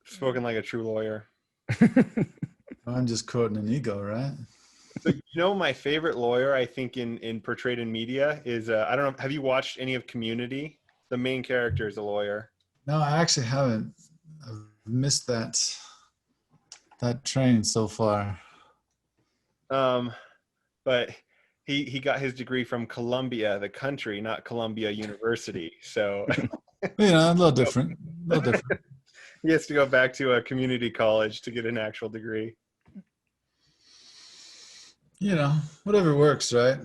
Spoken like a true lawyer. I'm just quoting an ego, right? So, my favorite lawyer, I think, in portrayed in media is, I don't know, have you watched any of Community? The main character is a lawyer. No, I actually haven't. I've missed that train so far. But he got his degree from Columbia, the country, not Columbia University. So A little different. He has to go back to a community college to get an actual degree. Whatever works, right?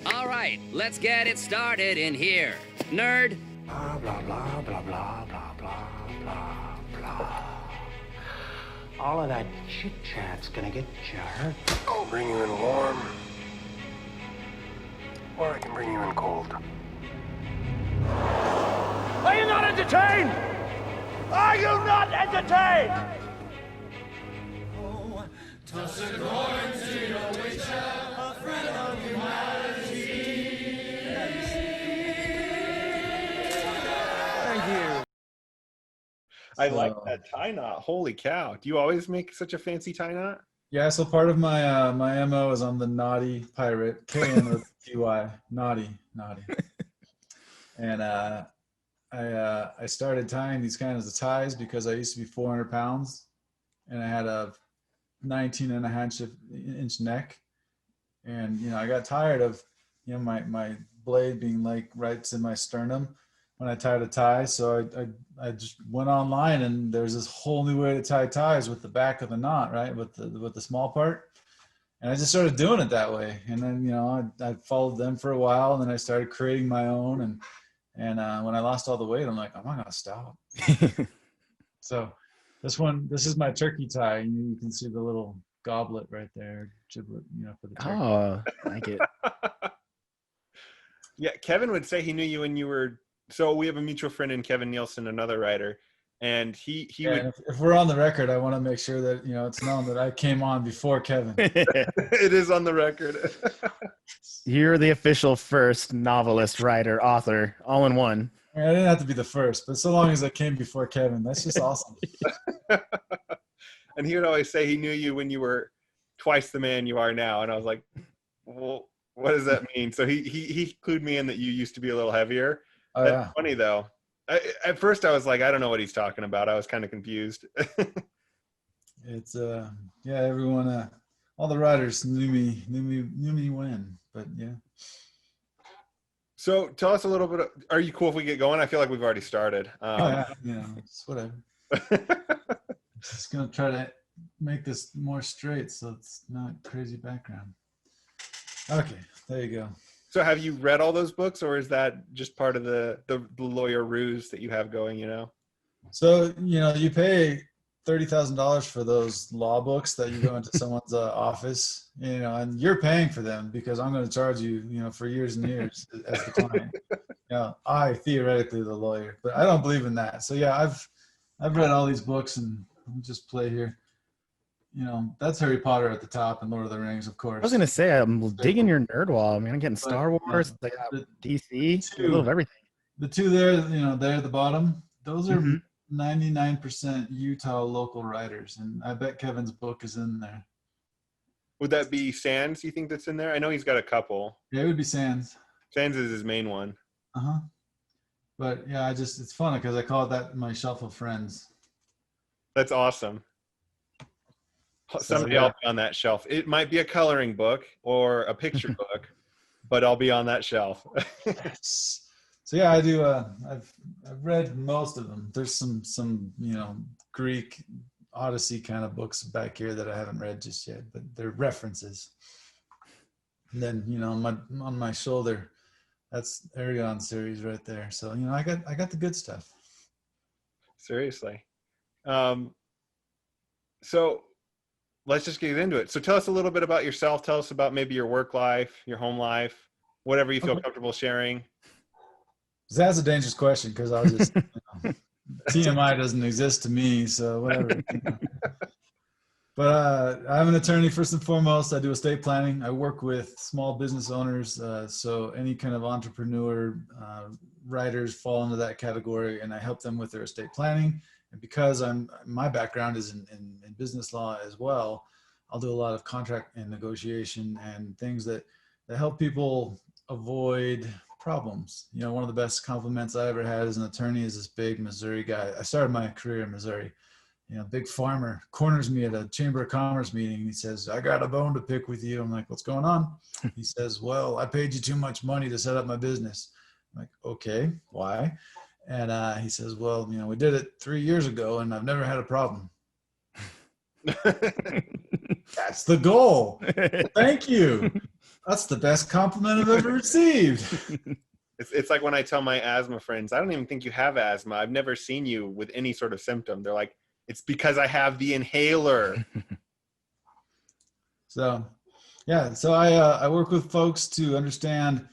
All right, let's get it started in here. Nerd. Blah, blah, blah, blah, blah, blah, blah, blah, blah. All of that chit-chat's gonna get you hurt. I'll bring you in warm. Or I can bring you in cold. Are you not entertained? Are you not entertained? Oh, toss a coin to your witcher, a friend of humanity. Thank you. I like that tie knot. Holy cow. Do you always make such a fancy tie knot? Yeah, so part of my my MO is on the naughty pirate, KN-O-T-Y, naughty. And I started tying these kinds of ties because I used to be 400 pounds and I had a 19.5 inch neck. And, I got tired of, my blade being like right in my sternum when I tied a tie. So I just went online and there's this whole new way to tie ties with the back of the knot, right? With the small part. And I just started doing it that way. And then, I followed them for a while and then I started creating my own. And when I lost all the weight, I'm like, I'm not going to stop. So this is my turkey tie. You can see the little goblet right there, giblet, for the turkey. Oh, I like it. Yeah, Kevin would say he knew you when you were, so we have a mutual friend in Kevin Nielsen, another writer. And he would. If we're on the record, I want to make sure that, it's known that I came on before Kevin. It is on the record. You're the official first novelist, writer, author, all in one. I didn't have to be the first, but so long as I came before Kevin, that's just awesome. And he would always say he knew you when you were twice the man you are now. And I was like, well, what does that mean? So he clued me in that you used to be a little heavier. Oh, That's yeah. funny though. At first I was like, I don't know what he's talking about. I was kind of confused. It's everyone, all the writers knew me when, but yeah. So tell us a little bit. Are you cool if we get going? I feel like we've already started. It's whatever. Just gonna try to make this more straight so it's not crazy background. Okay, there you go. So have you read all those books, or is that just part of the lawyer ruse that you have going, So, you pay $30,000 for those law books that you go into someone's office, and you're paying for them because I'm going to charge you, for years and years as the client. I theoretically the lawyer, but I don't believe in that. So yeah, I've read all these books and I'll just play here. That's Harry Potter at the top and Lord of the Rings, of course. I was going to say, I'm digging your nerd wall. I mean, I'm getting Star Wars, they got DC, a little of everything. The two there, there at the bottom, those are 99% Utah local writers. And I bet Kevin's book is in there. Would that be Sands, you think, that's in there? I know he's got a couple. Yeah, it would be Sands. Sands is his main one. Uh-huh. But yeah, it's funny because I call it that my shelf of friends. That's awesome. Someday I'll be on that shelf. It might be a coloring book or a picture book, but I'll be on that shelf. So yeah, I do. I've read most of them. There's some Greek Odyssey kind of books back here that I haven't read just yet, but they're references. And then on my shoulder, that's Aragon series right there. So I got the good stuff. Seriously. So let's just get into it. So tell us a little bit about yourself. Tell us about maybe your work life, your home life, whatever you feel comfortable sharing. That's a dangerous question because I was just TMI doesn't exist to me, so whatever. But I'm an attorney first and foremost. I do estate planning. I work with small business owners, so any kind of entrepreneur, writers fall into that category, and I help them with their estate planning. And because my background is in business law as well, I'll do a lot of contract and negotiation and things that help people avoid problems. You know, one of the best compliments I ever had as an attorney is this big Missouri guy. I started my career in Missouri. You know, big farmer corners me at a Chamber of Commerce meeting. He says, "I got a bone to pick with you." I'm like, "What's going on?" He says, "Well, I paid you too much money to set up my business." I'm like, "Okay, why?" And he says, "Well, you know, we did it 3 years ago and I've never had a problem." That's the goal. Thank you. That's the best compliment I've ever received. It's like when I tell my asthma friends, I don't even think you have asthma. I've never seen you with any sort of symptom. They're like, it's because I have the inhaler. So, yeah. So I work with folks to understand,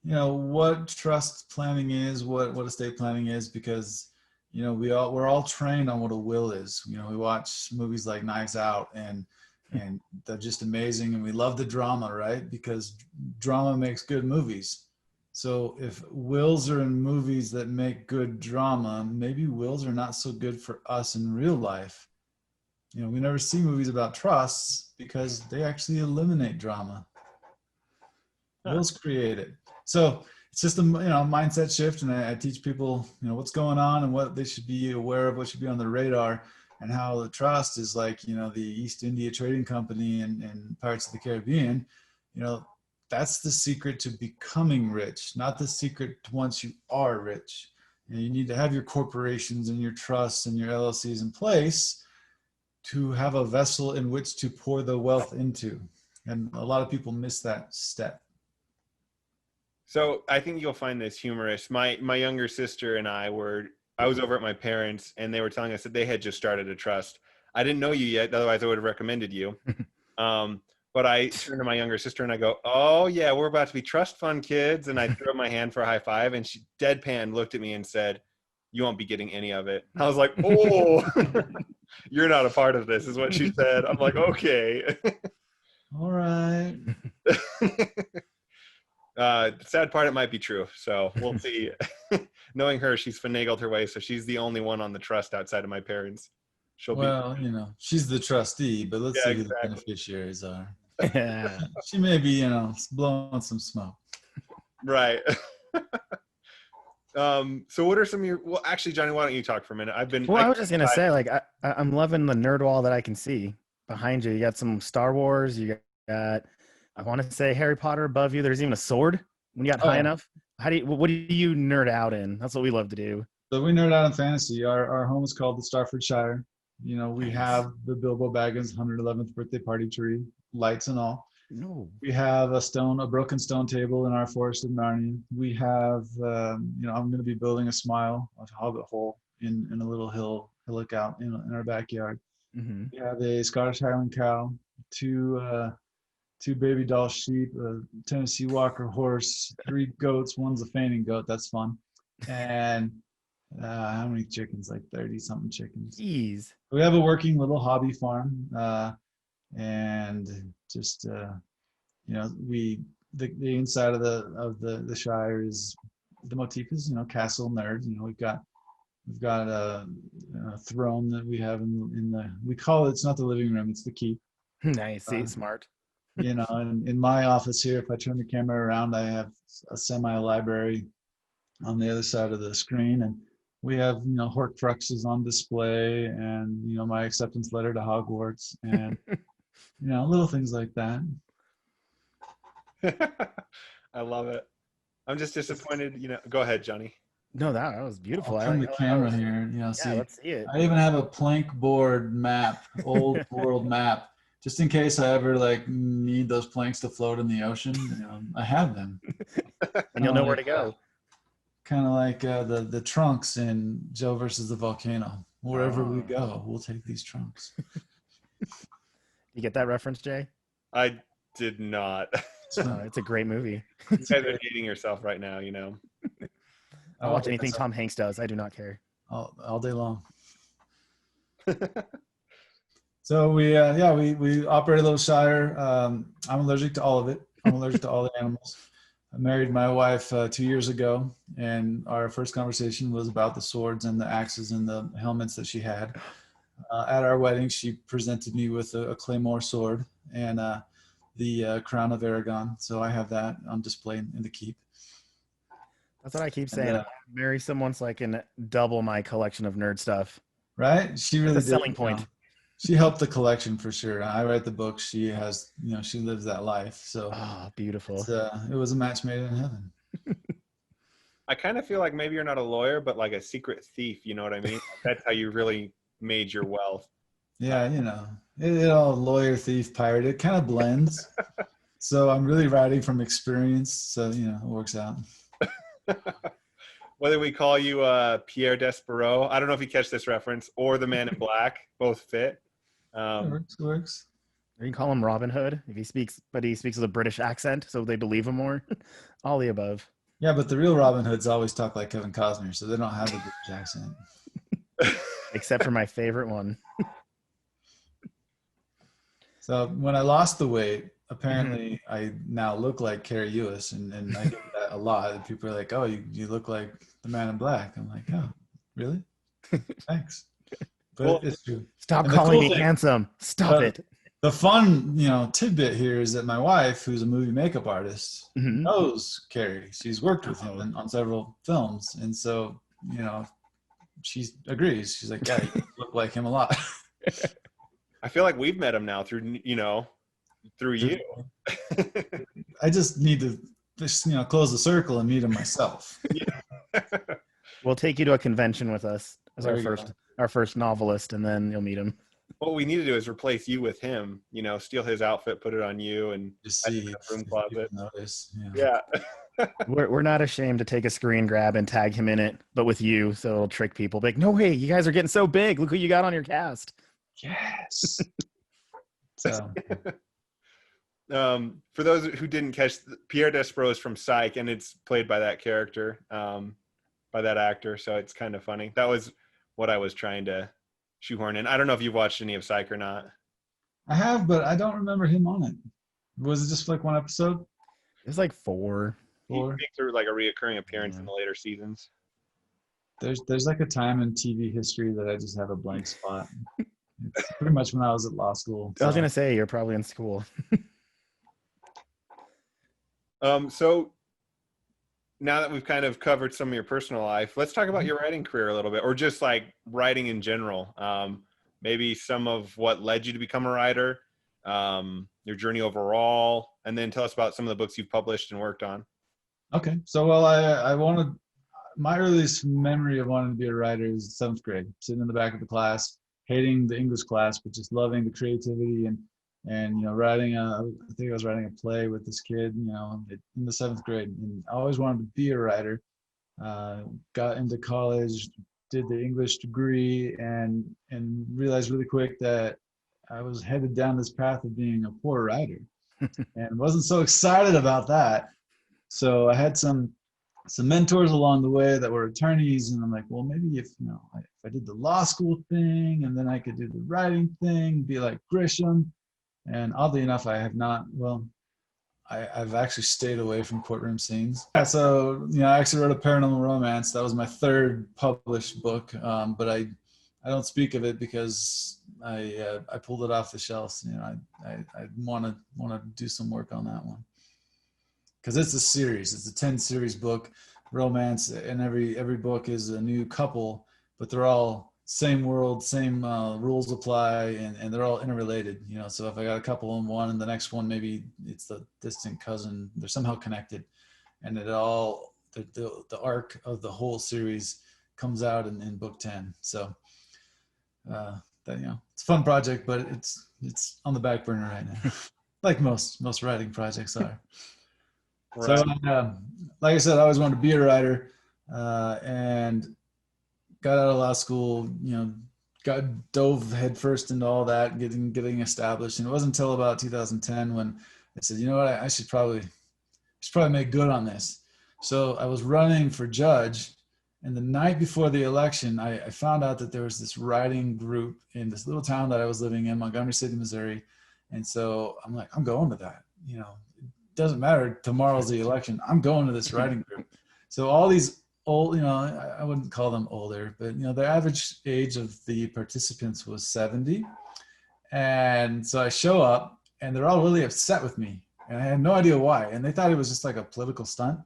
you know, what trust planning is, what estate planning is, because, you know, we're all trained on what a will is. You know, we watch movies like Knives Out and they're just amazing, and we love the drama, right? Because drama makes good movies. So if wills are in movies that make good drama, maybe wills are not so good for us in real life. You know, we never see movies about trusts because they actually eliminate drama. Wills create it. So it's just a mindset shift, and I teach people, you know, what's going on and what they should be aware of, what should be on their radar, and how the trust is like, you know, the East India Trading Company and Pirates of the Caribbean. You know, that's the secret to becoming rich, not the secret to once you are rich. You know, you need to have your corporations and your trusts and your LLCs in place to have a vessel in which to pour the wealth into. And a lot of people miss that step. So I think you'll find this humorous. My younger sister and I was over at my parents, and they were telling us that they had just started a trust. I didn't know you yet, otherwise I would have recommended you. But I turned to my younger sister and I go, "Oh yeah, we're about to be trust fund kids." And I threw up my hand for a high five, and she deadpan looked at me and said, "You won't be getting any of it." I was like, "Oh, you're not a part of this," is what she said. I'm like, "Okay." All right. The sad part, it might be true. So we'll see. Knowing her, she's finagled her way. So she's the only one on the trust outside of my parents. Well, you know, she's the trustee, but let's see who the beneficiaries are. She may be, you know, blowing some smoke. Right. So what are some of your, well, actually, Johnny, why don't you talk for a minute? I was just going to say, like, I'm loving the nerd wall that I can see behind you. You got some Star Wars. You got, I want to say Harry Potter above you. There's even a sword when you got high enough. What do you nerd out in? That's what we love to do. So we nerd out in fantasy. Our home is called the Starford Shire. You know, we have the Bilbo Baggins 111th birthday party tree, lights and all. No. We have a broken stone table in our Forest of Narnia. We have, you know, I'm going to be building a hobbit hole in a little hillock out in our backyard. Mm-hmm. We have a Scottish Highland cow, two baby doll sheep, a Tennessee Walker horse, 3 goats. One's a fainting goat. That's fun. And how many chickens? Like 30 something chickens. Jeez. We have a working little hobby farm, and just you know, the inside of the Shire is, the motif is, you know, castle nerd. You know, we've got a throne that we have in the, we call it, it's not the living room, it's the keep. Nice. Smart. You know, and in my office here, if I turn the camera around, I have a semi-library on the other side of the screen, and we have, you know, Horcruxes on display, and, you know, my acceptance letter to Hogwarts, and you know, little things like that. I love it. I'm just disappointed. You know, go ahead, Johnny. No, that was beautiful. I'll turn the camera here. You know, see, let's see it. I even have a plank board map, old world map, just in case I ever like need those planks to float in the ocean. You know, I have them. And you'll know where to go. Kind of like the trunks in Joe versus the Volcano. Wherever we go, we'll take these trunks. You get that reference, Jay? I did not. It's a great movie. You guys are hating yourself right now, you know. I'll watch anything Tom Hanks does. I do not care. All day long. So we operate a little Shire. I'm allergic to all of it. I'm allergic to all the animals. I married my wife 2 years ago, and our first conversation was about the swords and the axes and the helmets that she had. At our wedding, she presented me with a claymore sword and the crown of Aragon. So I have that on display in the keep. That's what I keep And, saying. Marry someone so I can double my collection of nerd stuff. right? She really That's a did. selling point. She helped the collection for sure. I write the books. She has, she lives that life. So Oh, beautiful. it was a match made in heaven. I kind of feel like maybe you're not a lawyer, but like a secret thief. You know what I mean? That's how you really made your wealth. Yeah, it all lawyer, thief, pirate. It kind of blends. So I'm really writing from experience. So, it works out. Whether we call you Pierre Despereaux, I don't know if you catch this reference, or the Man in Black, both fit. Works. Or you can call him Robin Hood if he speaks with a British accent, so they believe him more. All the above. Yeah, but the real Robin Hoods always talk like Kevin Costner, so they don't have the British accent. Except for my favorite one. So when I lost the weight, apparently I now look like Carrie Lewis, and I get that a lot. And people are like, "Oh, you look like the Man in Black." I'm like, "Oh, really? Thanks." But Well, it's true. Stop And the calling cool me thing- handsome. Stop it. The fun, tidbit here is that my wife, who's a movie makeup artist, Mhm. knows Carrie. She's worked with him on several films, and so she agrees. She's like, "Yeah, you look like him a lot." I feel like we've met him now through you. I just need to close the circle and meet him myself. We'll take you to a convention with us as There our you first go. our first novelist, and then you'll meet him. What we need to do is replace you with him. Steal his outfit, put it on you, and Just I see think if that's room people closet. notice. Yeah. We're not ashamed to take a screen grab and tag him in it, but with you, so it'll trick people. Be like, no way, you guys are getting so big. Look who you got on your cast. Yes. So For those who didn't catch, Pierre Despereaux is from Psych, and it's played by that character, by that actor. So it's kind of funny. That was what I was trying to shoehorn in. I don't know if you've watched any of Psych or not. I have, but I don't remember him on it. Was it just like one episode? It's like 4. He makes like a reoccurring appearance in Mm. the later seasons. There's like a time in TV history that I just have a blank spot. It's pretty much when I was at law school. I was so. gonna say you're probably in school. So now that we've kind of covered some of your personal life, let's talk about your writing career a little bit, or just like writing in general. Maybe some of what led you to become a writer, your journey overall, and then tell us about some of the books you've published and worked on. Okay. So, my earliest memory of wanting to be a writer is 7th grade, sitting in the back of the class, hating the English class, but just loving the creativity and writing I think I was writing a play with this kid, in the 7th grade, and I always wanted to be a writer. Got into college, did the English degree, and realized really quick that I was headed down this path of being a poor writer, and wasn't so excited about that. So I had some mentors along the way that were attorneys, and I'm like, well, maybe if I did the law school thing, and then I could do the writing thing, be like Grisham. And oddly enough, I have not. Well, I've actually stayed away from courtroom scenes. Yeah, so I actually wrote a Paranormal Romance. That was my 3rd published book, but I don't speak of it because I pulled it off the shelves. I want to do some work on that one because it's a series. It's a 10-series book, romance, and every book is a new couple, but they're all same world, same rules apply, and they're all interrelated. So if I got a couple in one, and the next one maybe it's the distant cousin, they're somehow connected, and it all the arc of the whole series comes out in book 10. So that it's a fun project, but it's on the back burner right now, like most writing projects are. Right. So like I said, I always wanted to be a writer, and got out of law school, got dove headfirst into all that, getting established. And it wasn't until about 2010 when I said, you know what, I should probably make good on this. So I was running for judge, and the night before the election, I found out that there was this writing group in this little town that I was living in, Montgomery City, Missouri. And so I'm like, I'm going to that. doesn't matter. Tomorrow's the election. I'm going to this writing group. So all these old, I wouldn't call them older, but the average age of the participants was 70. And so I show up and they're all really upset with me. And I had no idea why. And they thought it was just like a political stunt,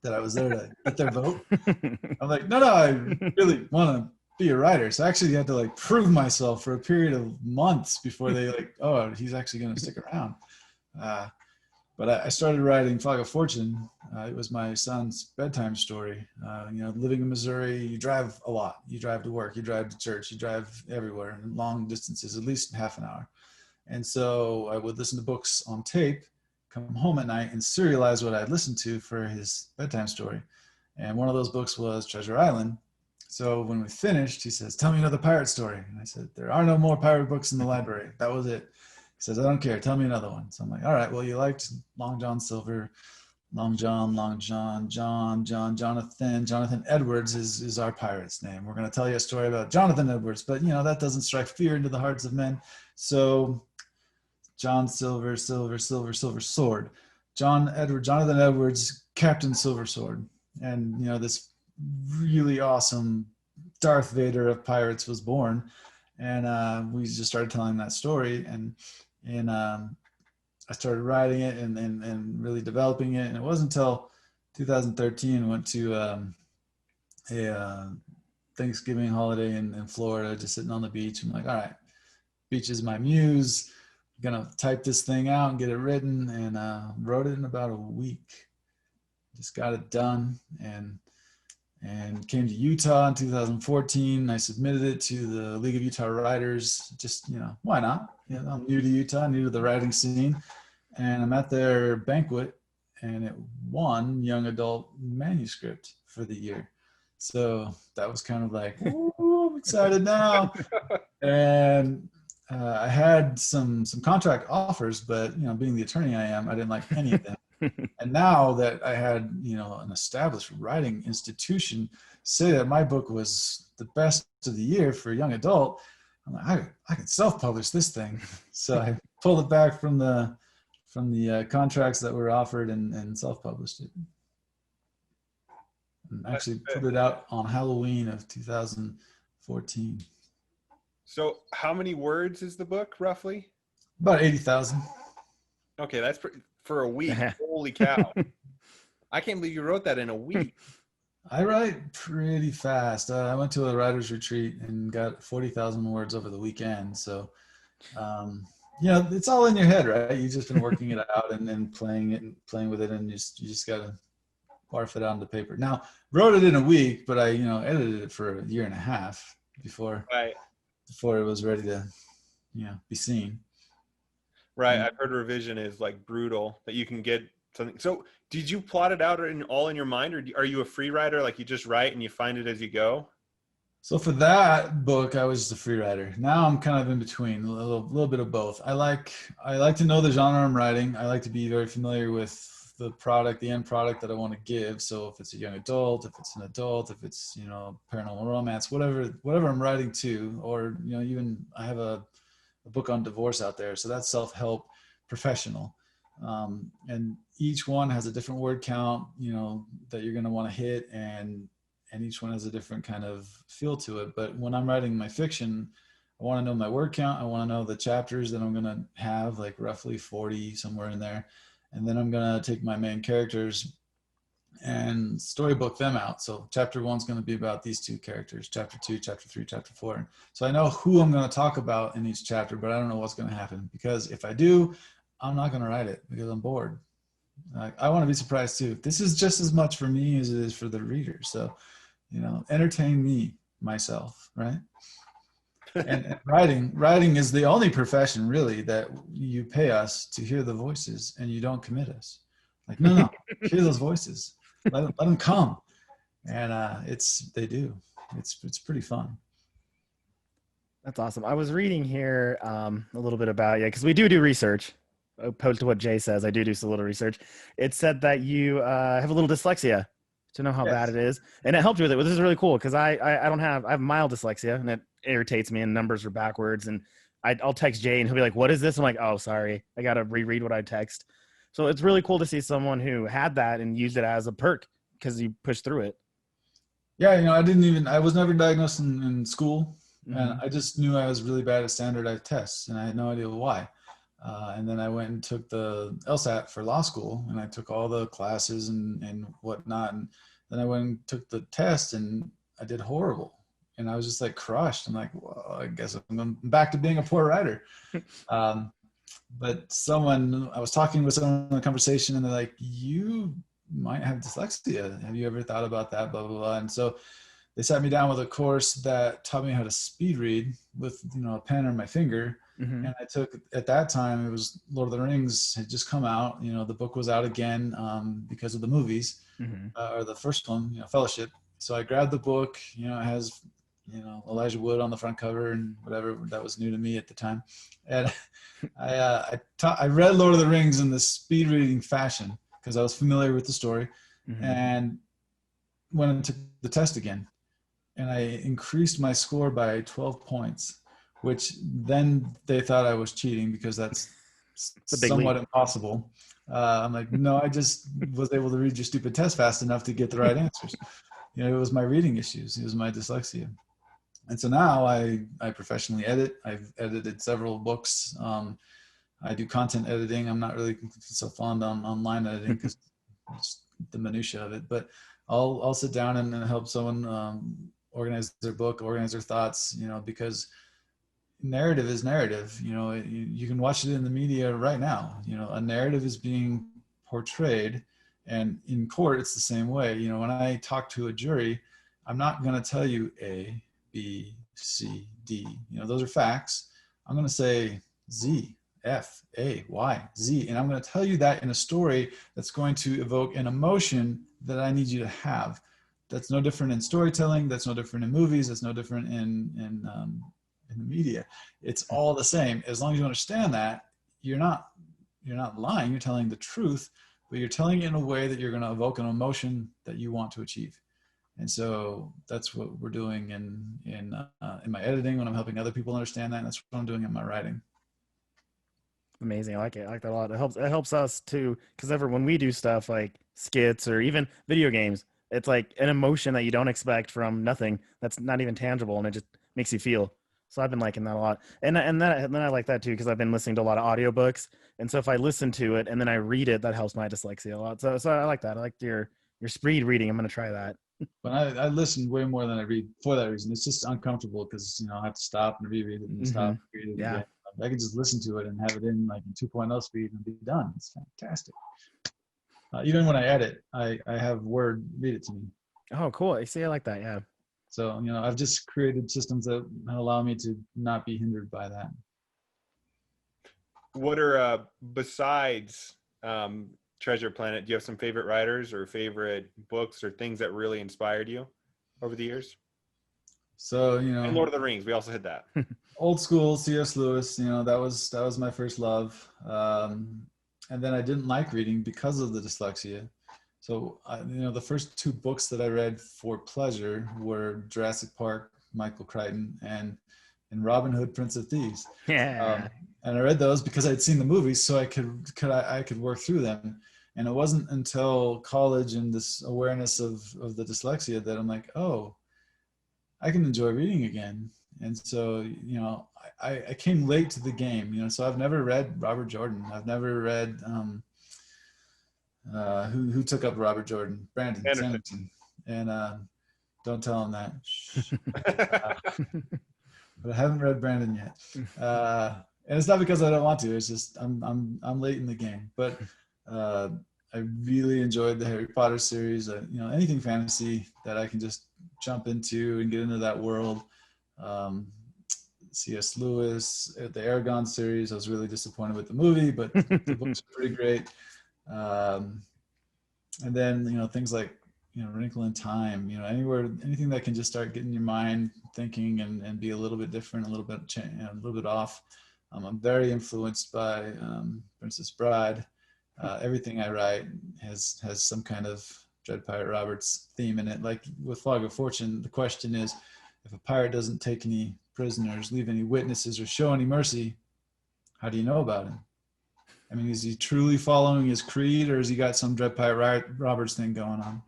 that I was there to get their vote. I'm like, no, I really want to be a writer. So I actually had to like prove myself for a period of months before they like, oh, he's actually going to stick around. But I started writing Fog of Fortune. It was my son's bedtime story. Living in Missouri, you drive a lot. You drive to work, you drive to church, you drive everywhere, long distances, at least half an hour. And so I would listen to books on tape, come home at night and serialize what I'd listened to for his bedtime story. And one of those books was Treasure Island. So when we finished, he says, tell me another pirate story. And I said, there are no more pirate books in the library. That was it. He says, I don't care. Tell me another one. So I'm like, all right, well, you liked Long John Silver, Jonathan. Jonathan Edwards is our pirate's name. We're going to tell you a story about Jonathan Edwards, but that doesn't strike fear into the hearts of men. So John Silver Sword. Jonathan Edwards, Captain Silversword. And, this really awesome Darth Vader of pirates was born. And we just started telling that story. And I started writing it and really developing it. And it wasn't until 2013 I went to a Thanksgiving holiday in Florida, just sitting on the beach. I'm like, all right, beach is my muse. Gonna type this thing out and get it written, and wrote it in about a week. Just got it done and came to Utah in 2014. I submitted it to the League of Utah Writers. Just why not? I'm new to Utah, new to the writing scene, and I'm at their banquet, and it won Young Adult Manuscript for the year. So that was kind of like, ooh, I'm excited now. And I had some contract offers, but being the attorney I am, I didn't like any of them. And now that I had an established writing institution say that my book was the best of the year for young adult, I'm like, I can self-publish this thing. So I pulled it back from the contracts that were offered and self-published it. And actually put it out on Halloween of 2014. So how many words is the book, roughly? About 80,000. Okay, that's for a week. Holy cow. I can't believe you wrote that in a week. I write pretty fast. I went to a writer's retreat and got 40,000 words over the weekend. So, it's all in your head, right? You've just been working it out and then playing with it, and you just got to barf it out onto paper. Now, wrote it in a week, but I, edited it for a year and a half before it was ready to, be seen. Right. I've heard revision is like brutal, that you can get something. So did you plot it out all in your mind, or are you a free writer? Like you just write and you find it as you go? So for that book, I was just a free writer. Now I'm kind of in between, a little bit of both. I like to know the genre I'm writing. I like to be very familiar with the end product that I want to give. So if it's a young adult, if it's an adult, if it's, paranormal romance, whatever I'm writing to, or, even I have a book on divorce out there. So that's self-help professional. And each one has a different word count, that you're going to want to hit, and each one has a different kind of feel to it. But when I'm writing my fiction, I want to know my word count. I want to know the chapters that I'm going to have, like roughly 40, somewhere in there. And then I'm going to take my main characters and storybook them out. So chapter 1's going to be about these two characters, chapter 2, chapter 3, chapter 4. So I know who I'm going to talk about in each chapter, but I don't know what's going to happen, because if I do, I'm not going to write it because I'm bored. I want to be surprised too. This is just as much for me as it is for the reader. So, entertain me, myself, right? And writing is the only profession really that you pay us to hear the voices, and you don't commit us. Like, no, hear those voices. Let them come. And they do. It's pretty fun. That's awesome. I was reading here a little bit about you, because we do research. Opposed to what Jay says, I do a little research. It said that you have a little dyslexia, to know how bad it is, and it helped you with it. This is really cool, because I have mild dyslexia, and it irritates me, and numbers are backwards, and I'll text Jay and he'll be like, what is this? I'm like, oh, sorry, I gotta reread what I text. So it's really cool to see someone who had that and used it as a perk because you pushed through it. Yeah, I was never diagnosed in school, and I just knew I was really bad at standardized tests, and I had no idea why. And then I went and took the LSAT for law school, and I took all the classes and whatnot. And then I went and took the test, and I did horrible. And I was just like crushed. I'm like, well, I guess I'm going back to being a poor writer. But I was talking with someone in a conversation, and they're like, you might have dyslexia. Have you ever thought about that? Blah, blah, blah. And so they sat me down with a course that taught me how to speed read with, a pen on my finger. And I took, at that time, it was Lord of the Rings had just come out. The book was out again because of the movies, or the first one, Fellowship. So I grabbed the book, it has, Elijah Wood on the front cover and whatever. That was new to me at the time. And I read Lord of the Rings in the speed reading fashion because I was familiar with the story, and went and took the test again. And I increased my score by 12 points. Which then they thought I was cheating because that's somewhat impossible. I'm like, no, I just was able to read your stupid test fast enough to get the right answers. It was my reading issues. It was my dyslexia. And so now I professionally edit. I've edited several books. I do content editing. I'm not really so fond on online editing because it's the minutia of it. But I'll sit down and help someone organize their book, organize their thoughts, because narrative is narrative. You can watch it in the media right now. A narrative is being portrayed, and in court it's the same way. When I talk to a jury, I'm not going to tell you A, B, C, D. Those are facts. I'm going to say Z, F, A, Y, Z, and I'm going to tell you that in a story that's going to evoke an emotion that I need you to have. That's no different in storytelling. That's no different in movies. That's no different in the media. It's all the same. As long as you understand that, you're not lying. You're telling the truth, but you're telling it in a way that you're going to evoke an emotion that you want to achieve. And so that's what we're doing in my editing when I'm helping other people understand that. And that's what I'm doing in my writing. Amazing. I like it. I like that a lot. It helps us too, because when we do stuff like skits or even video games, it's like an emotion that you don't expect from nothing. That's not even tangible, and it just makes you feel. So I've been liking that a lot. And then I like that too, because I've been listening to a lot of audiobooks. And so if I listen to it and then I read it, that helps my dyslexia a lot. So I like that. I like your speed reading. I'm going to try that. But I listen way more than I read for that reason. It's just uncomfortable because, I have to stop and reread it and stop and read it again. I can just listen to it and have it in 2.0 speed and be done. It's fantastic. Even when I edit, I have Word read it to me. Oh, cool. I see. I like that. Yeah. So, I've just created systems that allow me to not be hindered by that. What are, besides Treasure Planet, do you have some favorite writers or favorite books or things that really inspired you over the years? So, and Lord of the Rings, we also hit that. Old school C.S. Lewis, that was my first love. And then I didn't like reading because of the dyslexia. So, the first two books that I read for pleasure were Jurassic Park, Michael Crichton, and Robin Hood, Prince of Thieves. Yeah. And I read those because I'd seen the movies, so I could work through them. And it wasn't until college and this awareness of the dyslexia that I'm like, oh, I can enjoy reading again. And so, I came late to the game. So I've never read Robert Jordan. I've never read. Who took up Robert Jordan? Brandon Sanderson. And don't tell him that. But I haven't read Brandon yet. And it's not because I don't want to. It's just I'm late in the game. But I really enjoyed the Harry Potter series. Anything fantasy that I can just jump into and get into that world. C.S. Lewis, the Aragon series. I was really disappointed with the movie, but the books are pretty great. And then things like Wrinkle in Time, anything that can just start getting your mind thinking and be a little bit different, a little bit off. I'm very influenced by Princess Bride. Everything I write has some kind of Dread Pirate Roberts theme in it. Like with Fog of Fortune, the question is, if a pirate doesn't take any prisoners, leave any witnesses, or show any mercy, how do you know about him? I mean, is he truly following his creed, or has he got some Dread Pirate Roberts thing going on?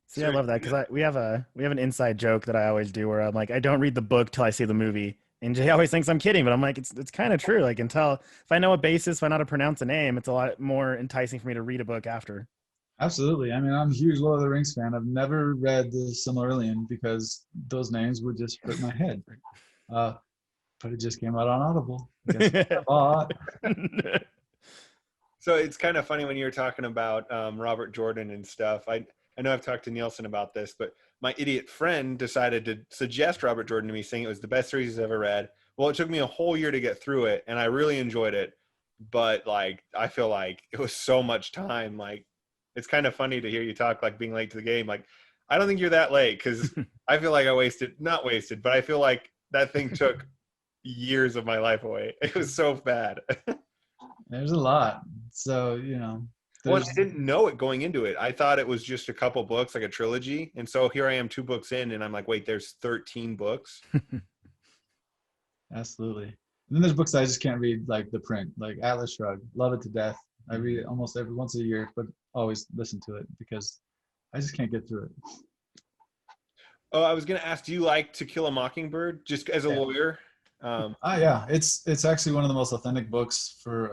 See, I love that because we have an inside joke that I always do where I'm like, I don't read the book till I see the movie, and Jay always thinks I'm kidding, but I'm like, it's kind of true. Like, until if I know a basis, if I know how to pronounce a name, it's a lot more enticing for me to read a book after. Absolutely. I mean, I'm a huge Lord of the Rings fan. I've never read the Silmarillion because those names would just hurt my head. But it just came out on Audible. Guess what I bought? So it's kind of funny when you're talking about Robert Jordan and stuff. I know I've talked to Nielsen about this, but my idiot friend decided to suggest Robert Jordan to me, saying it was the best series he's ever read. Well, it took me a whole year to get through it, and I really enjoyed it. But like, I feel like it was so much time. Like, it's kind of funny to hear you talk like being late to the game. Like, I don't think you're that late, because I feel like not wasted, but I feel like that thing took years of my life away. It was so bad. There's a lot. So, Well, I didn't know it going into it. I thought it was just a couple books, like a trilogy. And so here I am 2 books in, and I'm like, wait, there's 13 books. Absolutely. And then there's books I just can't read, like the print, like Atlas Shrugged. Love it to death. I read it almost once a year, but always listen to it because I just can't get through it. Oh, I was going to ask, do you like To Kill a Mockingbird just as a lawyer? Yeah, it's actually one of the most authentic books for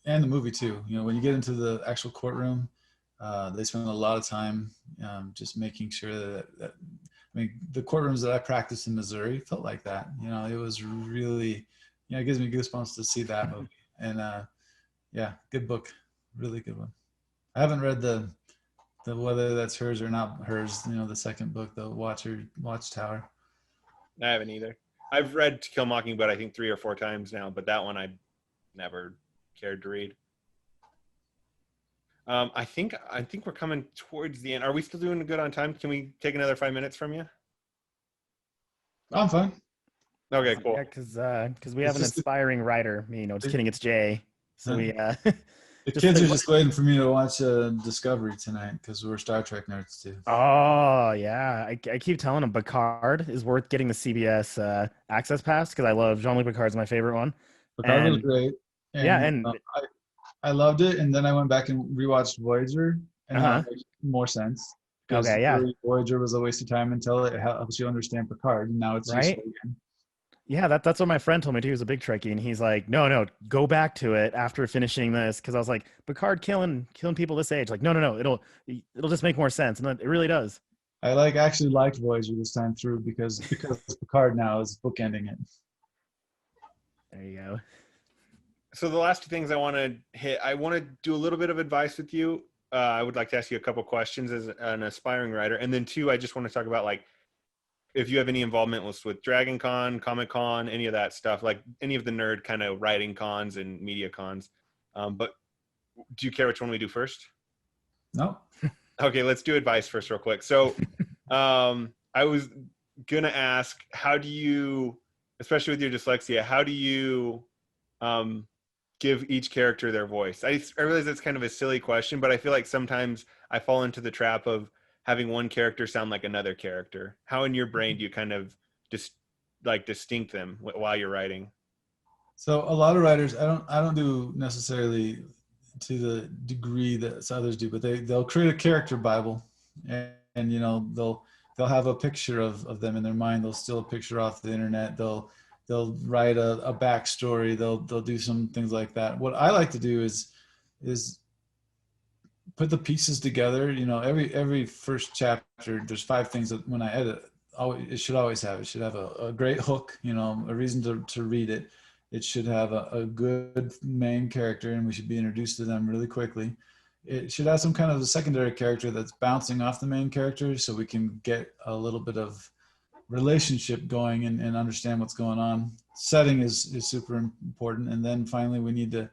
and the movie too. When you get into the actual courtroom, they spend a lot of time just making sure that I mean, the courtrooms that I practiced in Missouri felt like that. It was really, it gives me goosebumps to see that movie. And yeah, good book, really good one. I haven't read the Whether That's Hers or Not Hers, the second book, the Watchtower. I haven't either. I've read To Kill a Mockingbird, I think 3 or 4 times now, but that one I never cared to read. I think we're coming towards the end. Are we still doing good on time? Can we take another 5 minutes from you? I'm fine. Okay, cool. Yeah, because we have an inspiring writer. Just kidding. It's Jay. So we. The kids are just waiting for me to watch Discovery tonight because we're Star Trek nerds too. Oh yeah, I keep telling them Picard is worth getting the CBS access pass because I love Jean-Luc Picard's my favorite one. Picard was great. And I loved it, and then I went back and rewatched Voyager, and that makes more sense. Okay, yeah. Voyager was a waste of time until it helps you understand Picard, and now it's right. Yeah, that's what my friend told me too. He was a big Trekkie, and he's like, no, go back to it after finishing this, because I was like, Picard killing people this age. Like, no, it'll just make more sense, and it really does. I actually liked Voyager this time through because Picard now is bookending it. There you go. So the last 2 things I want to hit, I want to do a little bit of advice with you. I would like to ask you a couple questions as an aspiring writer, and then 2, I just want to talk about like if you have any involvement with Dragon Con, Comic Con, any of that stuff, like any of the nerd kind of writing cons and media cons. But do you care which one we do first? No. Okay, let's do advice first real quick. So I was going to ask, how do you, especially with your dyslexia, how do you give each character their voice? I realize that's kind of a silly question, but I feel like sometimes I fall into the trap of having one character sound like another character. How in your brain do you kind of just distinct them while you're writing? So a lot of writers, I don't do necessarily to the degree that others do, but they'll create a character Bible, and they'll have a picture of them in their mind. They'll steal a picture off the internet. They'll write a backstory. They'll do some things like that. What I like to do is put the pieces together. Every first chapter, there's 5 things that when I edit, it should always have. It should have a great hook, a reason to read it. It should have a good main character, and we should be introduced to them really quickly. It should have some kind of a secondary character that's bouncing off the main character, so we can get a little bit of relationship going and understand what's going on. Setting is super important, and then finally we need to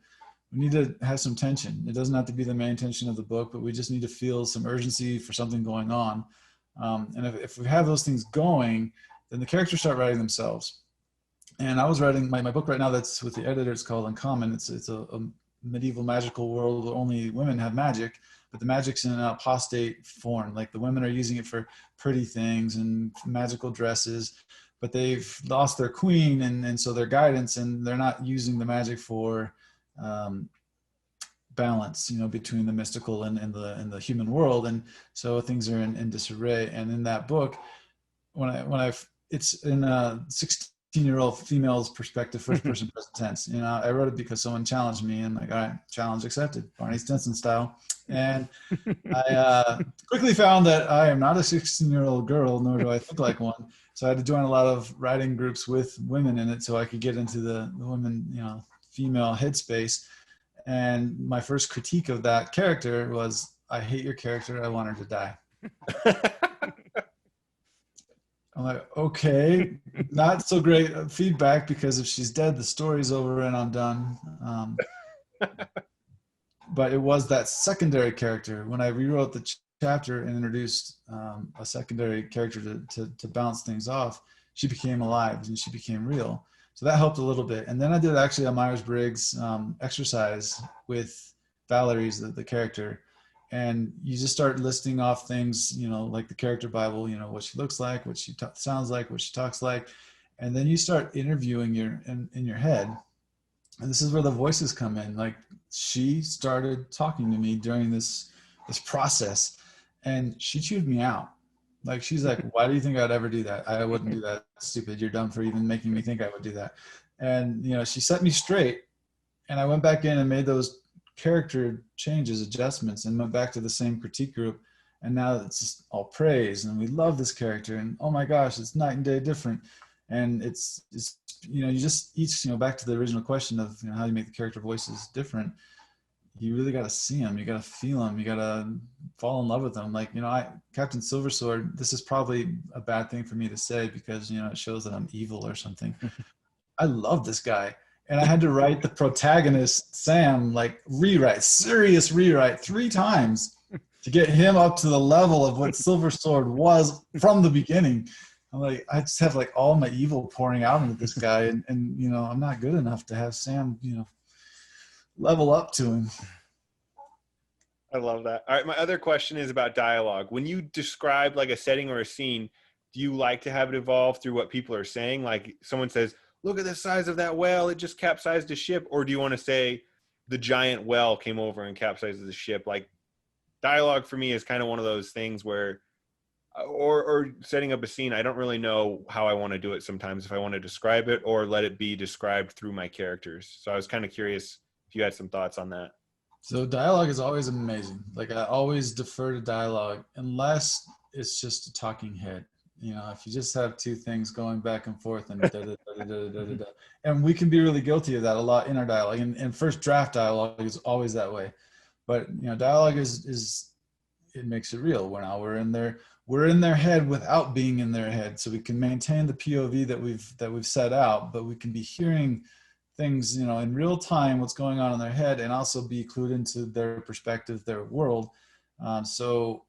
have some tension. It doesn't have to be the main tension of the book, but we just need to feel some urgency for something going on. And if we have those things going, then the characters start writing themselves. And I was writing my book right now that's with the editor. It's called Uncommon. It's a medieval magical world where only women have magic, but the magic's in an apostate form. Like the women are using it for pretty things and magical dresses, but they've lost their queen and so their guidance, and they're not using the magic for balance, between the mystical and the human world. And so things are in disarray. And in that book, it's in a 16-year-old female's perspective, first person present tense. I wrote it because someone challenged me, and like, all right, challenge accepted, Barney Stinson style. And I quickly found that I am not a 16-year-old girl, nor do I think like one. So I had to join a lot of writing groups with women in it so I could get into the women, female headspace. And my first critique of that character was, I hate your character. I want her to die. I'm like, okay, not so great feedback, because if she's dead, the story's over and I'm done. But it was that secondary character. When I rewrote the chapter and introduced a secondary character to bounce things off, she became alive and she became real. So that helped a little bit. And then I did actually a Myers-Briggs exercise with Valerie's the character. And you just start listing off things, like the character Bible, what she looks like, what she sounds like, what she talks like. And then you start interviewing in your head. And this is where the voices come in. Like, she started talking to me during this process, and she chewed me out. Like, she's like, why do you think I'd ever do that? I wouldn't do that. Stupid. You're dumb for even making me think I would do that. And, she set me straight, and I went back in and made those character changes, adjustments, and went back to the same critique group. And now it's just all praise, and we love this character, and oh my gosh, it's night and day different. And it's you just each, back to the original question of how you make the character voices different. You really got to see them. You got to feel them. You got to fall in love with them. Like, Captain Silversword, this is probably a bad thing for me to say because, it shows that I'm evil or something. I love this guy. And I had to write the protagonist, Sam, like serious rewrite 3 times to get him up to the level of what Silversword was from the beginning. I'm like, I just have like all my evil pouring out into this guy. And I'm not good enough to have Sam, level up to him. I love that. All right. My other question is about dialogue. When you describe like a setting or a scene, do you like to have it evolve through what people are saying? Like someone says, look at the size of that whale, it just capsized a ship. Or do you want to say the giant whale came over and capsized the ship? Like, dialogue for me is kind of one of those things where, or setting up a scene, I don't really know how I want to do it sometimes, if I want to describe it or let it be described through my characters. So I was kind of curious if you had some thoughts on that. So dialogue is always amazing. Like, I always defer to dialogue unless it's just a talking head. If you just have 2 things going back and forth and and we can be really guilty of that a lot in our dialogue. And first draft dialogue is always that way. But dialogue is it makes it real. We're in their head without being in their head, so we can maintain the POV that we've set out, but we can be hearing things in real time, what's going on in their head, and also be clued into their perspective, their world. So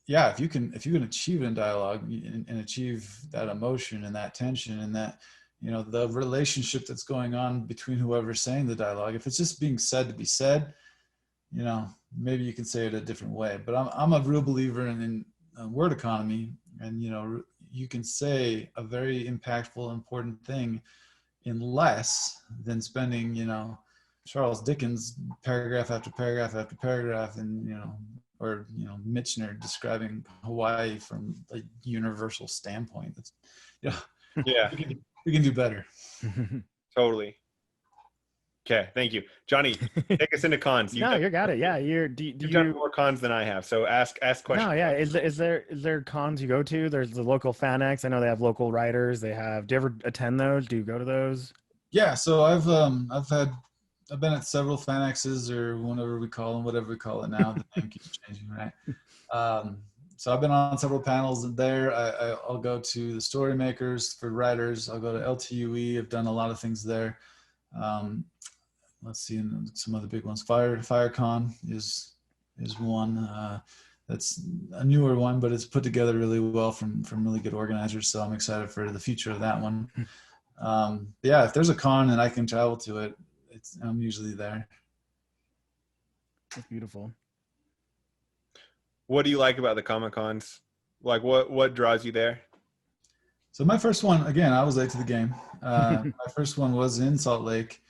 yeah, if you can achieve it in dialogue and achieve that emotion and that tension and that the relationship that's going on between whoever's saying the dialogue, if it's just being said to be said, maybe you can say it a different way. But I'm a real believer in word economy, and you can say a very impactful, important thing in less than spending Charles Dickens paragraph after paragraph after paragraph, and or Michener describing Hawaii from a universal standpoint. That's Yeah, we can do better. Totally. Okay, thank you, Johnny. Take us into cons. No, you got it. Yeah, you've done more cons than I have. So ask questions. No, yeah. Is there cons you go to? There's the local FanX. I know they have local writers. Do you ever attend those? Do you go to those? Yeah. So I've been at several FanXs, or whatever we call it now. The name keeps changing, right? So I've been on several panels there. I'll go to the Story Makers for writers. I'll go to LTUE. I've done a lot of things there. Let's see, some of the big ones. FireCon is one. That's a newer one, but it's put together really well from really good organizers. So I'm excited for the future of that one. Yeah, if there's a con and I can travel to it, I'm usually there. That's beautiful. What do you like about the Comic Cons? Like, what draws you there? So my first one, again, I was late to the game. My first one was in Salt Lake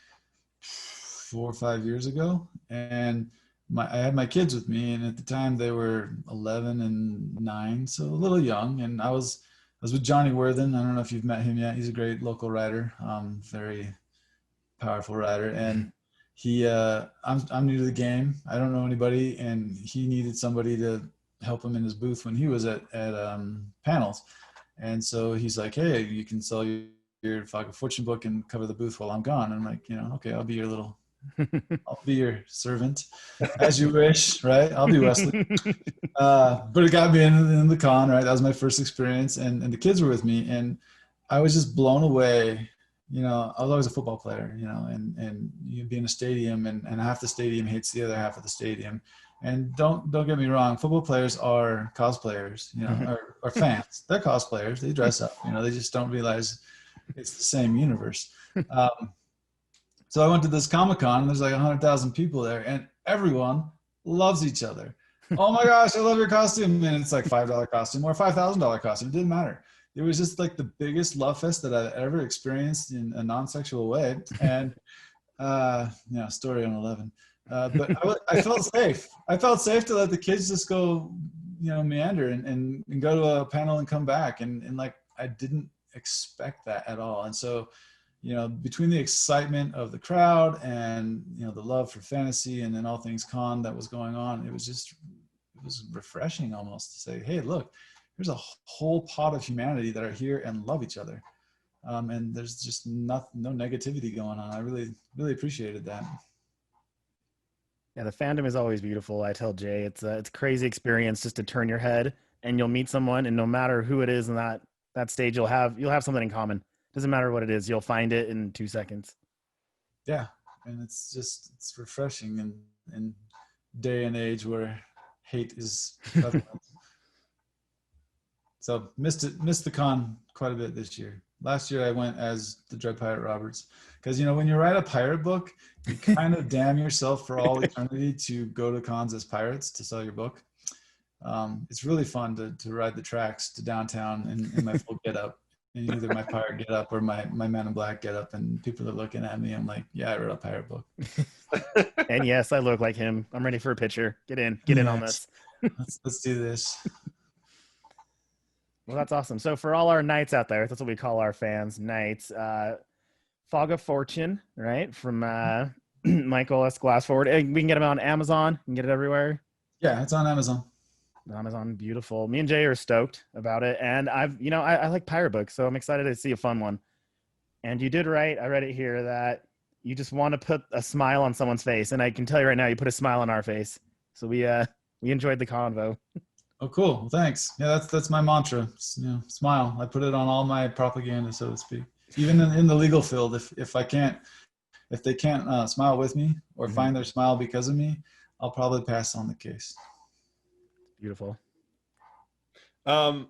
4 or 5 years ago, and I had my kids with me, and at the time they were 11 and 9, so a little young. And I was with Johnny Worthen. I don't know if you've met him yet. He's a great local writer, very powerful writer, and I'm new to the game. I don't know anybody, and he needed somebody to help him in his booth when he was at panels. And so he's like, hey, you can sell your Fog of Fortune book and cover the booth while I'm gone. And I'm like, okay, I'll be your servant, as you wish, right? I'll be Wesley. But it got me in the con, right? That was my first experience, and the kids were with me, and I was just blown away. I was always a football player, and you'd be in a stadium, and half the stadium hates the other half of the stadium. And don't get me wrong, football players are cosplayers, or fans. They're cosplayers. They dress up, they just don't realize it's the same universe. So I went to this Comic-Con, and there's like 100,000 people there, and everyone loves each other. Oh my gosh, I love your costume. And it's like $5 costume or $5,000 costume. It didn't matter. It was just like the biggest love fest that I've ever experienced in a non-sexual way. And story on 11. But I felt safe. I felt safe to let the kids just go, meander and go to a panel and come back. And like, I didn't expect that at all. And so, between the excitement of the crowd and, the love for fantasy and then all things con that was going on, it was refreshing almost to say, hey, look, there's a whole pot of humanity that are here and love each other. And there's just no negativity going on. I really, really appreciated that. Yeah, the fandom is always beautiful. I tell Jay, it's a crazy experience just to turn your head and you'll meet someone, and no matter who it is in that stage, you'll have something in common. Doesn't matter what it is, you'll find it in 2 seconds. Yeah, and it's refreshing in day and age where hate is prevalent. So missed the con quite a bit this year. Last year I went as the Dread Pirate Roberts, because when you write a pirate book, you kind of damn yourself for all eternity to go to cons as pirates to sell your book. It's really fun to ride the tracks to downtown in my full get up, in either my pirate get up or my Man in Black get up, and people are looking at me. I'm like, yeah, I wrote a pirate book. And yes, I look like him. I'm ready for a picture. Get in on this. Let's do this. Well, that's awesome. So for all our knights out there, that's what we call our fans, knights. Fog of Fortune, right? From Michael S. Glassford. We can get them on Amazon. You can get it everywhere. Yeah, it's on Amazon. Amazon, beautiful. Me and Jay are stoked about it. And I like pirate books, so I'm excited to see a fun one. And you did right. I read it here that you just want to put a smile on someone's face. And I can tell you right now, you put a smile on our face. So we enjoyed the convo. Oh, cool. Well, thanks. Yeah, that's my mantra. Smile. I put it on all my propaganda, so to speak. Even in the legal field, if they can't smile with me or find their smile because of me, I'll probably pass on the case. Beautiful. Do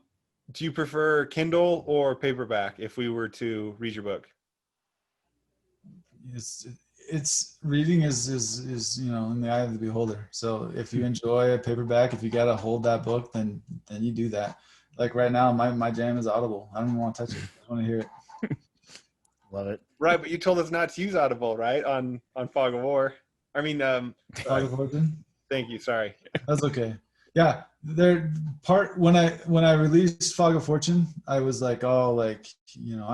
you prefer Kindle or paperback if we were to read your book? It's reading is in the eye of the beholder. So if you enjoy a paperback, if you got to hold that book, then you do that. Like right now, my jam is Audible. I don't even want to touch it. I just want to hear it. Love it. Right, but you told us not to use Audible, right? On Fog of War. I mean, Fog of Fourtune? Thank you. Sorry. That's okay. Yeah, when I released Fog of Fortune, I was like, I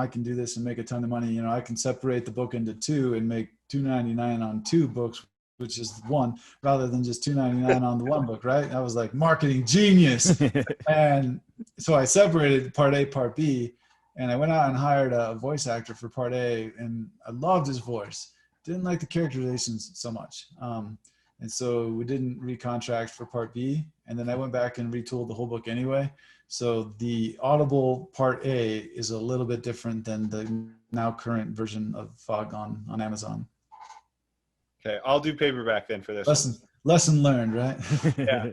can do this and make a ton of money. I can separate the book into two and make $2.99 on two books, which is one, rather than just $2.99 on the one book, right? I was like, marketing genius. And so I separated part A, part B, and I went out and hired a voice actor for part A, and I loved his voice. Didn't like the characterizations so much. And so we didn't recontract for part B. And then I went back and retooled the whole book anyway. So the Audible part A is a little bit different than the now current version of Fog on Amazon. Okay, I'll do paperback then for this. Lesson learned, right? Yeah.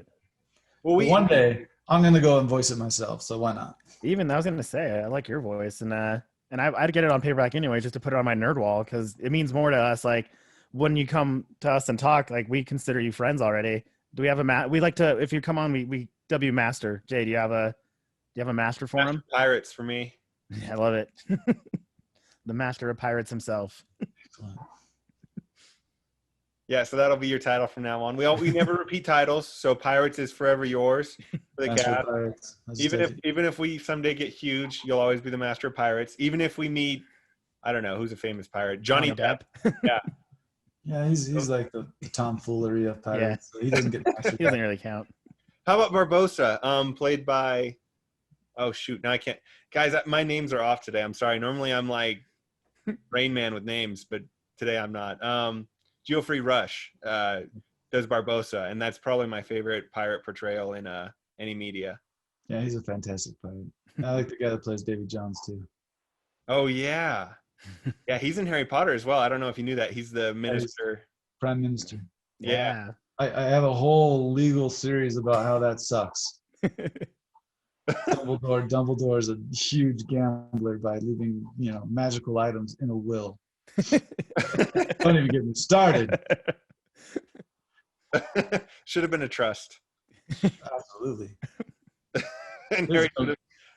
Well, one day I'm going to go and voice it myself. So why not? Even I was going to say, I like your voice, and I'd get it on paperback anyway, just to put it on my nerd wall, because it means more to us. Like, when you come to us and talk, like, we consider you friends already. Do we have we like to, if you come on, we W master. Jay, do you have a master for him? Pirates for me. I love it. The master of pirates himself. Excellent. Yeah, so that'll be your title from now on. We never repeat titles, so Pirates is forever yours for the Master of cast. Pirates. I'll just take it. Even if we someday get huge, you'll always be the Master of Pirates. Even if we meet, I don't know who's a famous pirate, Johnny Depp. Yeah, Yeah, he's like the tomfoolery of pirates. So he doesn't get He doesn't really count. How about Barbosa? Played by, oh shoot, now I can't. Guys, my names are off today. I'm sorry. Normally I'm like Rain Man with names, but today I'm not. Geoffrey Rush does Barbosa, and that's probably my favorite pirate portrayal in any media. Yeah, he's a fantastic pirate. I like the guy that plays Davy Jones too. Oh yeah, yeah, he's in Harry Potter as well. I don't know if you knew that. He's the minister. Prime Minister. Yeah. I have a whole legal series about how that sucks. Dumbledore is a huge gambler by leaving, magical items in a will. Don't even get me started. Should have been a trust. Absolutely. And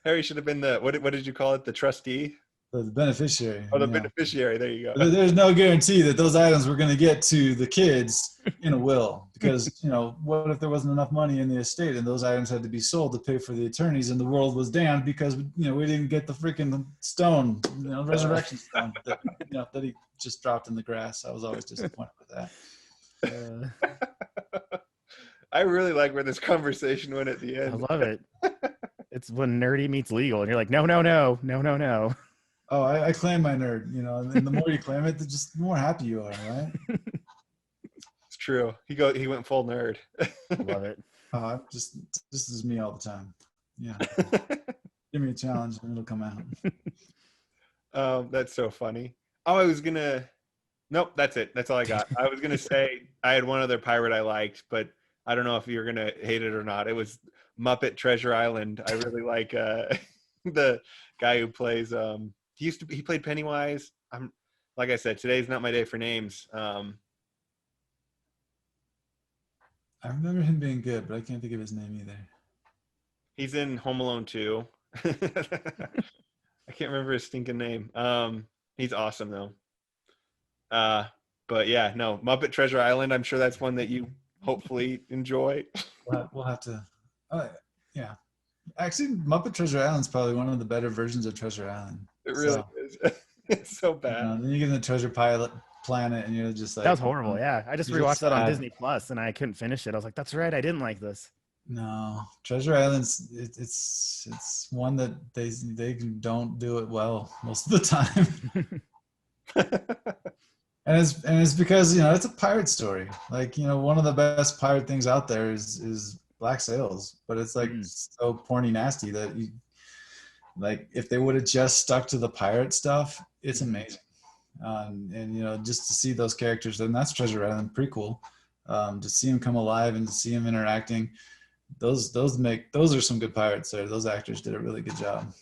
Harry should have been the what did you call it? The trustee? The beneficiary. Oh, the beneficiary. There you go. There's no guarantee that those items were going to get to the kids in a will because, what if there wasn't enough money in the estate and those items had to be sold to pay for the attorneys and the world was damned because, we didn't get the freaking stone, resurrection stone that he just dropped in the grass. I was always disappointed with that. I really like where this conversation went at the end. I love it. It's when nerdy meets legal and you're like, no. Oh, I claim my nerd, and the more you claim it, the more happy you are, right? It's true. He went full nerd. Love it. This is me all the time. Yeah. Give me a challenge and it'll come out. That's so funny. Oh, nope, that's it. That's all I got. I was going to say I had one other pirate I liked, but I don't know if you're going to hate it or not. It was Muppet Treasure Island. I really like the guy who plays he played Pennywise. Like I said, today's not my day for names. I remember him being good, but I can't think of his name either. He's in Home Alone 2. I can't remember his stinking name. He's awesome though. But yeah, no, Muppet Treasure Island. I'm sure that's one that you hopefully enjoy. We'll have to. Yeah. Actually, Muppet Treasure Island is probably one of the better versions of Treasure Island. It really is. It's so bad. Then you get in the Treasure Planet, and you're just like, that was horrible. Yeah, I just rewatched that on sad. Disney Plus, and I couldn't finish it. I was like, "That's right, I didn't like this." No, Treasure Island's it's one that they don't do it well most of the time. And it's because it's a pirate story. Like one of the best pirate things out there is Black Sails, but it's like so porny nasty that if they would have just stuck to the pirate stuff, it's amazing. And just to see those characters, and that's Treasure Island prequel, to see them come alive and to see them interacting, those are some good pirates there. Those actors did a really good job.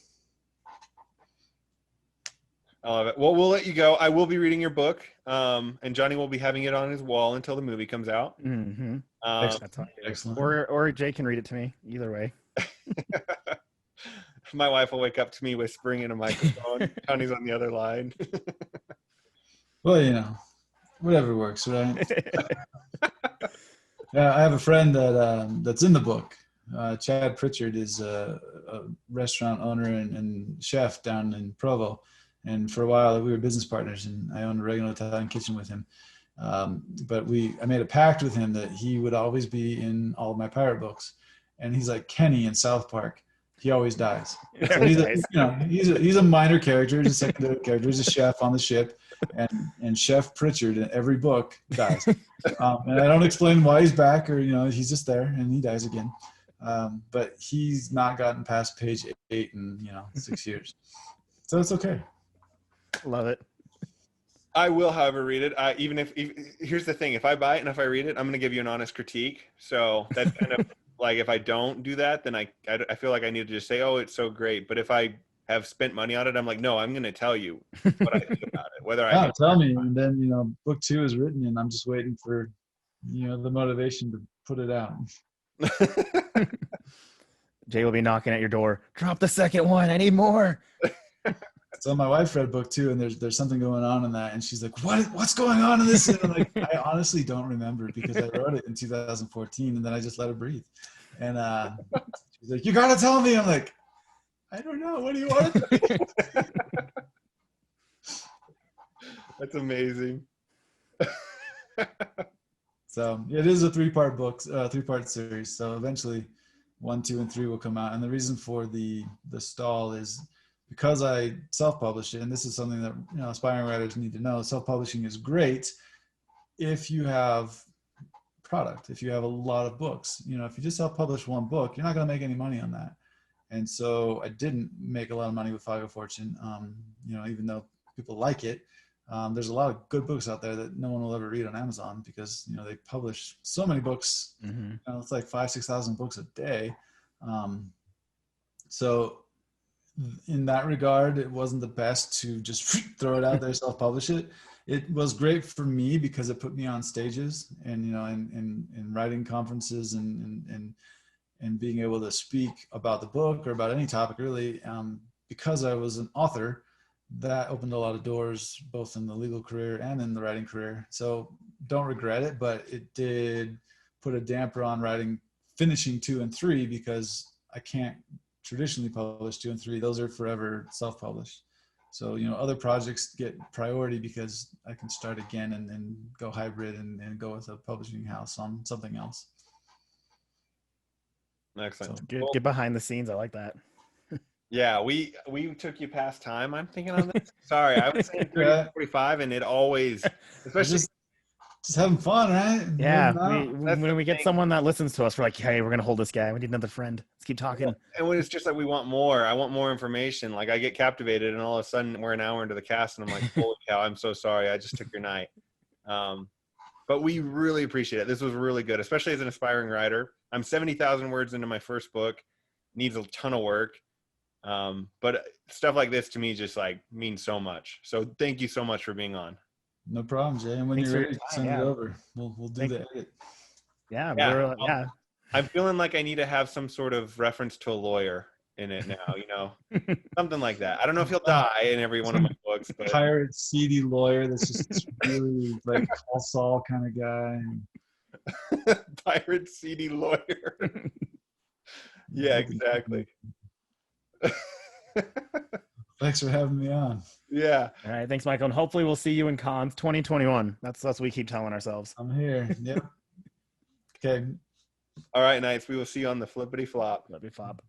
I love it. Well, we'll let you go. I will be reading your book, and Johnny will be having it on his wall until the movie comes out. Mm-hmm. Excellent. Or Jay can read it to me. Either way. My wife will wake up to me whispering in a microphone. Johnny's on the other line. Well, whatever works, right? Yeah, I have a friend that's in the book. Chad Pritchard is a restaurant owner and chef down in Provo. And for a while, we were business partners, and I owned a regular Italian kitchen with him. But I made a pact with him that he would always be in all of my pirate books. And he's like Kenny in South Park. He always dies. So he's a minor character, he's a secondary character. He's a chef on the ship, and Chef Pritchard in every book dies. And I don't explain why he's back, or he's just there and he dies again. But he's not gotten past page 8 in 6 years, so it's okay. Love it. I will, however, read it. Even if here's the thing: if I buy it and if I read it, I'm going to give you an honest critique. So that's kind of like, if I don't do that, then I feel like I need to just say, "Oh, it's so great." But if I have spent money on it, I'm like, "No, I'm going to tell you what I think about it." Whether tell me, and then book 2 is written, and I'm just waiting for the motivation to put it out. Jay will be knocking at your door. Drop the second one. I need more. So my wife read book 2, and there's something going on in that, and she's like, what's going on in this? And I'm like, I honestly don't remember because I wrote it in 2014, and then I just let it breathe. And she's like, you gotta tell me. I'm like, I don't know. What do you want? That's amazing. So it is a 3-part series. So eventually 1, 2, and 3 will come out. And the reason for the stall is because I self-published it. And this is something that, you know, aspiring writers need to know. Self-publishing is great if you have product, if you have a lot of books. You know, if you just self-publish one book, you're not going to make any money on that. And so I didn't make a lot of money with Fog of Fortune, you know, even though people like it. There's a lot of good books out there that no one will ever read on Amazon because, you know, they publish so many books. Mm-hmm. You know, it's like 5,000-6,000 books a day. So in that regard, it wasn't the best to just throw it out there, self-publish it. It was great for me because it put me on stages and, you know, in writing conferences and being able to speak about the book or about any topic really, because I was an author. That opened a lot of doors, both in the legal career and in the writing career. So don't regret it, but it did put a damper on finishing 2 and 3 because I can't traditionally publish 2 and 3. Those are forever self-published. So, you know, other projects get priority because I can start again and go hybrid and go with a publishing house on something else. Excellent. So get behind the scenes. I like that. Yeah, we took you past time, I'm thinking on this. Sorry, I was saying 30 45, and it always, especially just having fun, right? Yeah, when we get someone that listens to us, we're like, hey, we're gonna hold this guy. We need another friend. Let's keep talking. And when it's just like we want more, I want more information. Like I get captivated, and all of a sudden we're an hour into the cast, and I'm like, holy cow, I'm so sorry, I just took your night. But we really appreciate it. This was really good, especially as an aspiring writer. I'm 70,000 words into my first book, needs a ton of work. But stuff like this to me just like means so much. So thank you so much for being on. No problem, Jay. And when Thanks you're for ready, send it over. We'll do the edit. Yeah. I'm feeling like I need to have some sort of reference to a lawyer in it now, you know, something like that. I don't know if he'll die in every one of my books, but pirate, seedy lawyer that's just really like Paul Saul kind of guy. Pirate, seedy lawyer. Yeah, exactly. Thanks for having me on. Yeah. All right. Thanks, Michael. And hopefully we'll see you in cons 2021. That's what we keep telling ourselves. I'm here. Yep. Okay. All right, Knights. We will see you on the flippity flop. Flippity flop.